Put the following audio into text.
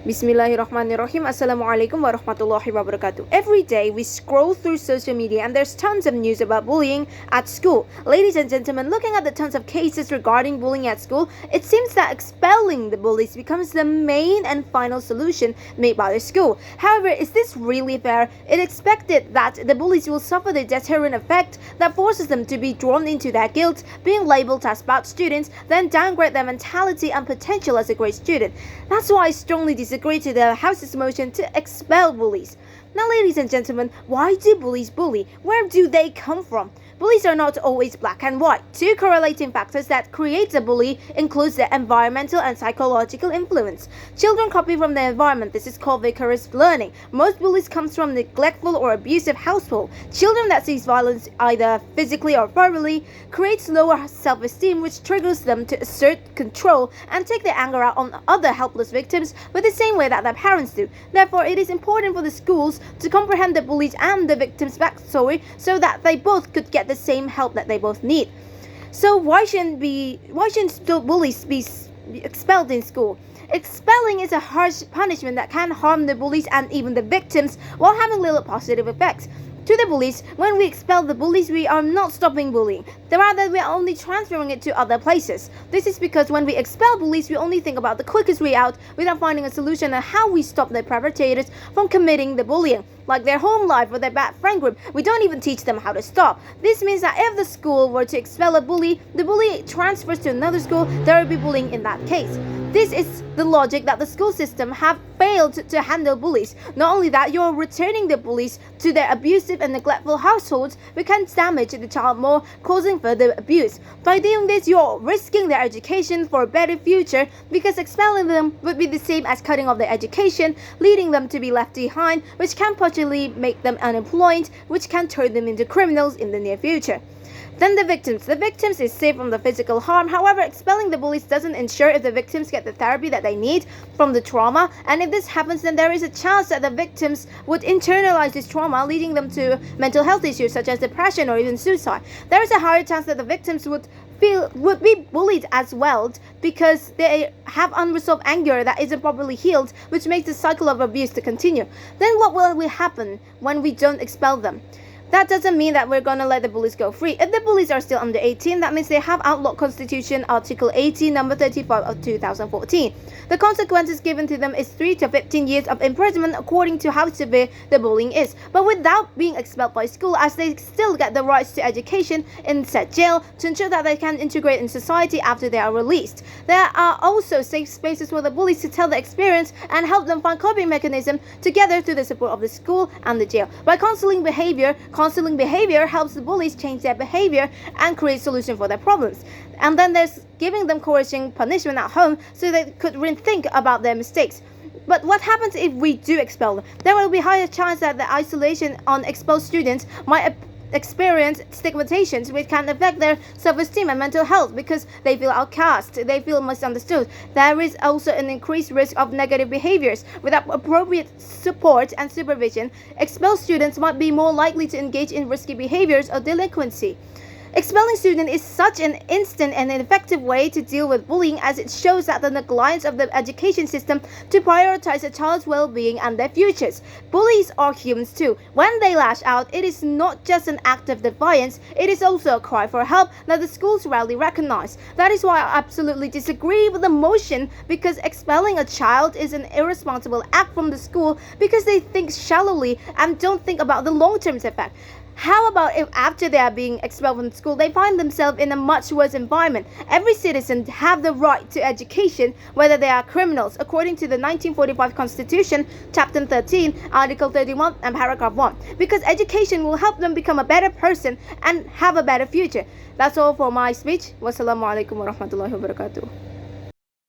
Bismillahirrahmanirrahim. Assalamualaikum warahmatullahi wabarakatuh. Every day we scroll through social media and there's tons of news about bullying at school. Ladies and gentlemen, looking at the tons of cases regarding bullying at school, it seems that expelling the bullies becomes the main and final solution made by the school. However, is this really fair? It is expected that the bullies will suffer the deterrent effect that forces them to be drawn into their guilt, being labeled as bad students, then downgrade their mentality and potential as a great student. That's why I strongly disagree to the House's motion to expel bullies. Now, ladies and gentlemen, why do bullies bully? Where do they come from? Bullies are not always black and white. Two correlating factors that create a bully includes the environmental and psychological influence. Children copy from their environment. This is called vicarious learning. Most bullies comes from neglectful or abusive household. Children that sees violence either physically or verbally creates lower self-esteem, which triggers them to assert control and take their anger out on other helpless victims with the same way that their parents do. Therefore, it is important for the schools to comprehend the bullies and the victim's backstory so that they both could get the same help that they both need. So why shouldn't bullies be expelled in school? Expelling is a harsh punishment that can harm the bullies and even the victims while having little positive effects. To the bullies, when we expel the bullies, we are not stopping bullying. Rather, we are only transferring it to other places. This is because when we expel bullies, we only think about the quickest way out without finding a solution on how we stop the perpetrators from committing the bullying. Like their home life or their bad friend group, we don't even teach them how to stop. This means that if the school were to expel a bully, the bully transfers to another school, there will be bullying in that case. This is the logic that the school system have failed to handle bullies. Not only that, you're returning the bullies to their abusive and neglectful households, which can damage the child more, causing further abuse. By doing this, you're risking their education for a better future because expelling them would be the same as cutting off their education, leading them to be left behind, which can potentially make them unemployed, which can turn them into criminals in the near future. Then the victims. The victims is safe from the physical harm. However, expelling the bullies doesn't ensure if the victims get the therapy that they need from the trauma. And if this happens, then there is a chance that the victims would internalize this trauma, leading them to mental health issues such as depression or even suicide. There is a higher chance that the victims would be bullied as well because they have unresolved anger that isn't properly healed, which makes the cycle of abuse to continue. Then what will happen when we don't expel them? That doesn't mean that we're gonna let the bullies go free. If the bullies are still under 18, that means they have outlawed Constitution Article 18, number 35 of 2014. The consequences given to them is 3 to 15 years of imprisonment according to how severe the bullying is, but without being expelled by school, as they still get the rights to education in said jail to ensure that they can integrate in society after they are released. There are also safe spaces for the bullies to tell their experience and help them find coping mechanism together through the support of the school and the jail. By counseling behavior helps the bullies change their behavior and create solutions for their problems. And then there's giving them coercing punishment at home so they could rethink about their mistakes. But what happens if we do expel them? There will be higher chance that the isolation on expelled students might experience stigmatizations, which can affect their self-esteem and mental health because they feel outcast, they feel misunderstood. There is also an increased risk of negative behaviors. Without appropriate support and supervision, expelled students might be more likely to engage in risky behaviors or delinquency. Expelling students is such an instant and effective way to deal with bullying, as it shows that the negligence of the education system to prioritize a child's well-being and their futures. Bullies are humans too. When they lash out, it is not just an act of defiance, it is also a cry for help that the schools rarely recognize. That is why I absolutely disagree with the motion, because expelling a child is an irresponsible act from the school because they think shallowly and don't think about the long-term effect. How about if after they are being expelled from school, they find themselves in a much worse environment? Every citizen have the right to education, whether they are criminals, according to the 1945 Constitution, Chapter 13, Article 31, and Paragraph 1. Because education will help them become a better person and have a better future. That's all for my speech. Wassalamualaikum warahmatullahi wabarakatuh.